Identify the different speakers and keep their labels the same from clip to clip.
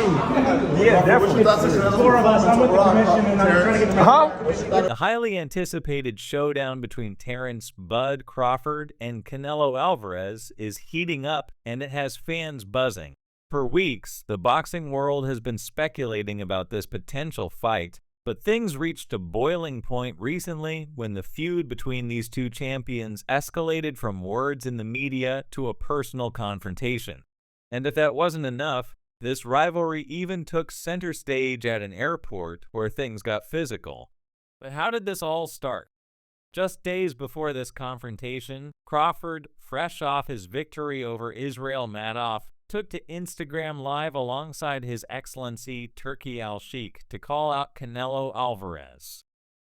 Speaker 1: Yeah, definitely.
Speaker 2: Four of us. I'm with the commission, and I'm trying to get the
Speaker 3: The highly anticipated showdown between Terence "Bud" Crawford and Canelo Alvarez is heating up, and it has fans buzzing. For weeks, the boxing world has been speculating about this potential fight, but things reached a boiling point recently when the feud between these two champions escalated from words in the media to a personal confrontation. And if that wasn't enough, this rivalry even took center stage at an airport where things got physical. But how did this all start? Just days before this confrontation, Crawford, fresh off his victory over Israel Madoff, took to Instagram Live alongside His Excellency Turki Al-Sheikh to call out Canelo Alvarez.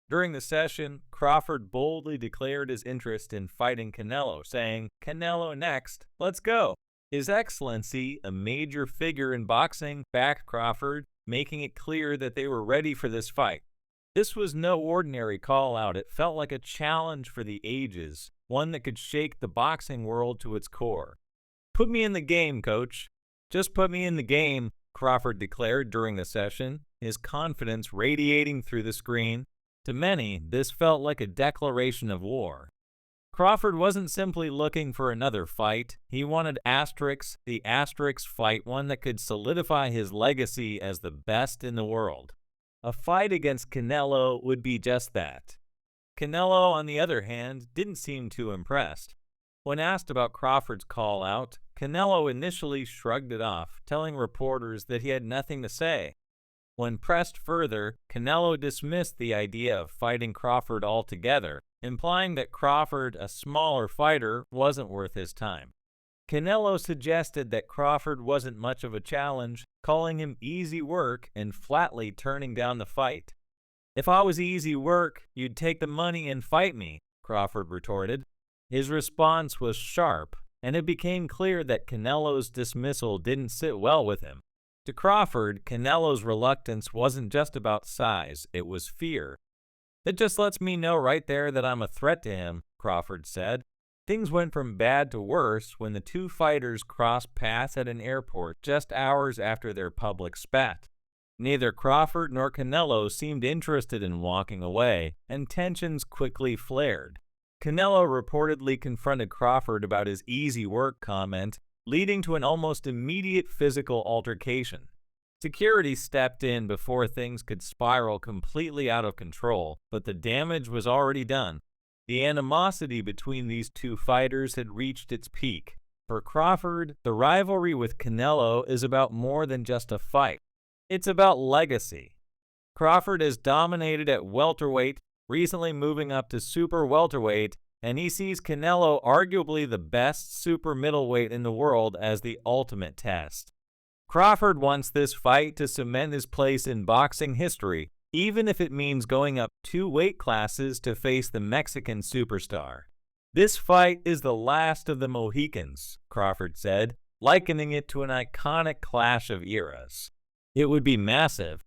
Speaker 3: During the session, Crawford boldly declared his interest in fighting Canelo, saying, "Canelo next, let's go." His Excellency, a major figure in boxing, backed Crawford, making it clear that they were ready for this fight. This was no ordinary call-out. It felt like a challenge for the ages, one that could shake the boxing world to its core. "Put me in the game, coach. Just put me in the game," Crawford declared during the session, his confidence radiating through the screen. To many, this felt like a declaration of war. Crawford wasn't simply looking for another fight. He wanted the Asterix fight, one that could solidify his legacy as the best in the world. A fight against Canelo would be just that. Canelo, on the other hand, didn't seem too impressed. When asked about Crawford's call-out, Canelo initially shrugged it off, telling reporters that he had nothing to say. When pressed further, Canelo dismissed the idea of fighting Crawford altogether, implying that Crawford, a smaller fighter, wasn't worth his time. Canelo suggested that Crawford wasn't much of a challenge, calling him easy work and flatly turning down the fight. "If I was easy work, you'd take the money and fight me," Crawford retorted. His response was sharp, and it became clear that Canelo's dismissal didn't sit well with him. To Crawford, Canelo's reluctance wasn't just about size, it was fear. "That just lets me know right there that I'm a threat to him," Crawford said. Things went from bad to worse when the two fighters crossed paths at an airport just hours after their public spat. Neither Crawford nor Canelo seemed interested in walking away, and tensions quickly flared. Canelo reportedly confronted Crawford about his easy work comment, leading to an almost immediate physical altercation. Security stepped in before things could spiral completely out of control, but the damage was already done. The animosity between these two fighters had reached its peak. For Crawford, the rivalry with Canelo is about more than just a fight. It's about legacy. Crawford has dominated at welterweight, recently moving up to super welterweight, and he sees Canelo, arguably the best super middleweight in the world, as the ultimate test. Crawford wants this fight to cement his place in boxing history, even if it means going up 2 weight classes to face the Mexican superstar. "This fight is the last of the Mohicans," Crawford said, likening it to an iconic clash of eras. It would be massive.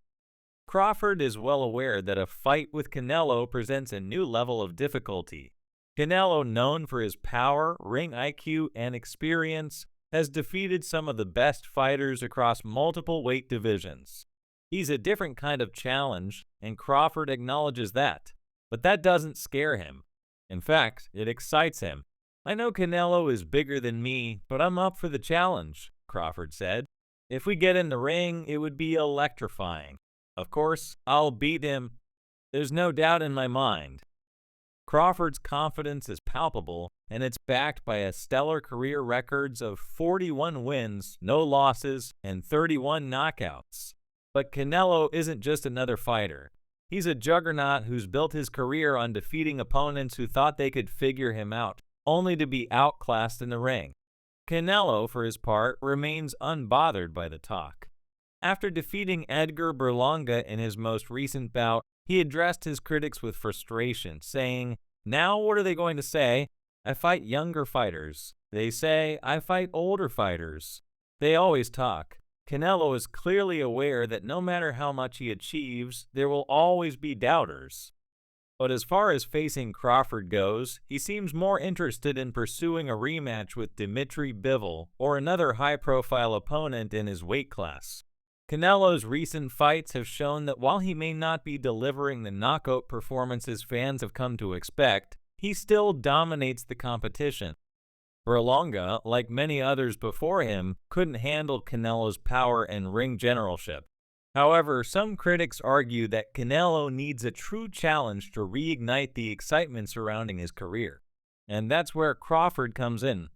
Speaker 3: Crawford is well aware that a fight with Canelo presents a new level of difficulty. Canelo, known for his power, ring IQ, and experience, has defeated some of the best fighters across multiple weight divisions. He's a different kind of challenge, and Crawford acknowledges that. But that doesn't scare him. In fact, it excites him. "I know Canelo is bigger than me, but I'm up for the challenge," Crawford said. "If we get in the ring, it would be electrifying. Of course, I'll beat him. There's no doubt in my mind." Crawford's confidence is palpable, and it's backed by a stellar career records of 41 wins, no losses, and 31 knockouts. But Canelo isn't just another fighter. He's a juggernaut who's built his career on defeating opponents who thought they could figure him out, only to be outclassed in the ring. Canelo, for his part, remains unbothered by the talk. After defeating Edgar Berlanga in his most recent bout, he addressed his critics with frustration, saying, "Now what are they going to say? I fight younger fighters. They say I fight older fighters. They always talk." Canelo is clearly aware that no matter how much he achieves, there will always be doubters. But as far as facing Crawford goes, he seems more interested in pursuing a rematch with Dmitry Bivol or another high-profile opponent in his weight class. Canelo's recent fights have shown that while he may not be delivering the knockout performances fans have come to expect, he still dominates the competition. Berlanga, like many others before him, couldn't handle Canelo's power and ring generalship. However, some critics argue that Canelo needs a true challenge to reignite the excitement surrounding his career. And that's where Crawford comes in.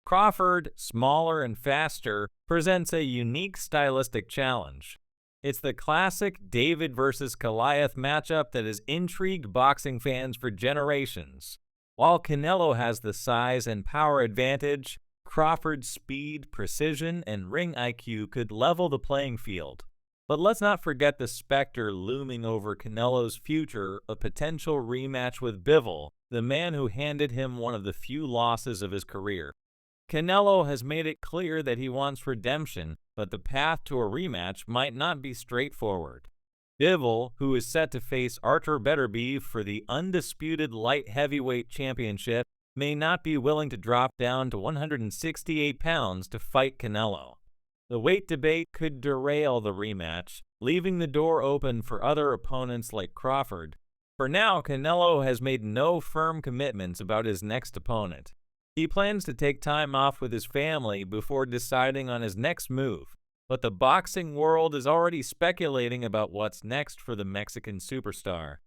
Speaker 3: Crawford, smaller and faster, presents a unique stylistic challenge. It's the classic David versus Goliath matchup that has intrigued boxing fans for generations. While Canelo has the size and power advantage, Crawford's speed, precision, and ring IQ could level the playing field. But let's not forget the specter looming over Canelo's future, a potential rematch with Bivol, the man who handed him one of the few losses of his career. Canelo has made it clear that he wants redemption, but the path to a rematch might not be straightforward. Bivol, who is set to face Artur Beterbiev for the undisputed light heavyweight championship, may not be willing to drop down to 168 pounds to fight Canelo. The weight debate could derail the rematch, leaving the door open for other opponents like Crawford. For now, Canelo has made no firm commitments about his next opponent. He plans to take time off with his family before deciding on his next move, but the boxing world is already speculating about what's next for the Mexican superstar.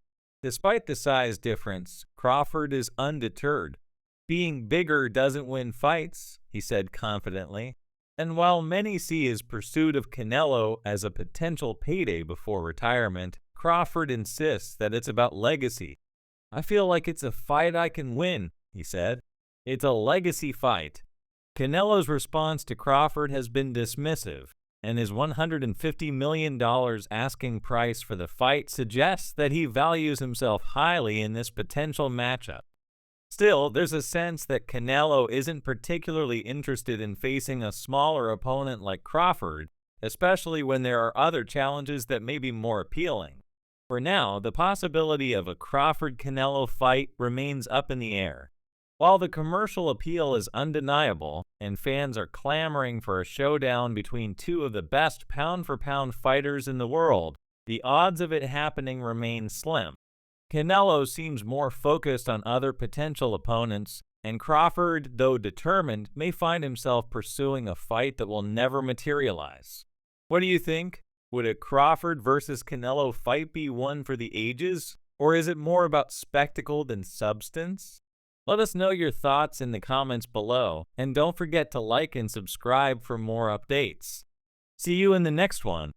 Speaker 3: Despite the size difference, Crawford is undeterred. "Being bigger doesn't win fights," he said confidently. And while many see his pursuit of Canelo as a potential payday before retirement, Crawford insists that it's about legacy. "I feel like it's a fight I can win," he said. "It's a legacy fight." Canelo's response to Crawford has been dismissive, and his $150 million asking price for the fight suggests that he values himself highly in this potential matchup. Still, there's a sense that Canelo isn't particularly interested in facing a smaller opponent like Crawford, especially when there are other challenges that may be more appealing. For now, the possibility of a Crawford-Canelo fight remains up in the air. While the commercial appeal is undeniable, and fans are clamoring for a showdown between two of the best pound-for-pound fighters in the world, the odds of it happening remain slim. Canelo seems more focused on other potential opponents, and Crawford, though determined, may find himself pursuing a fight that will never materialize. What do you think? Would a Crawford versus Canelo fight be one for the ages, or is it more about spectacle than substance? Let us know your thoughts in the comments below, and don't forget to like and subscribe for more updates. See you in the next one.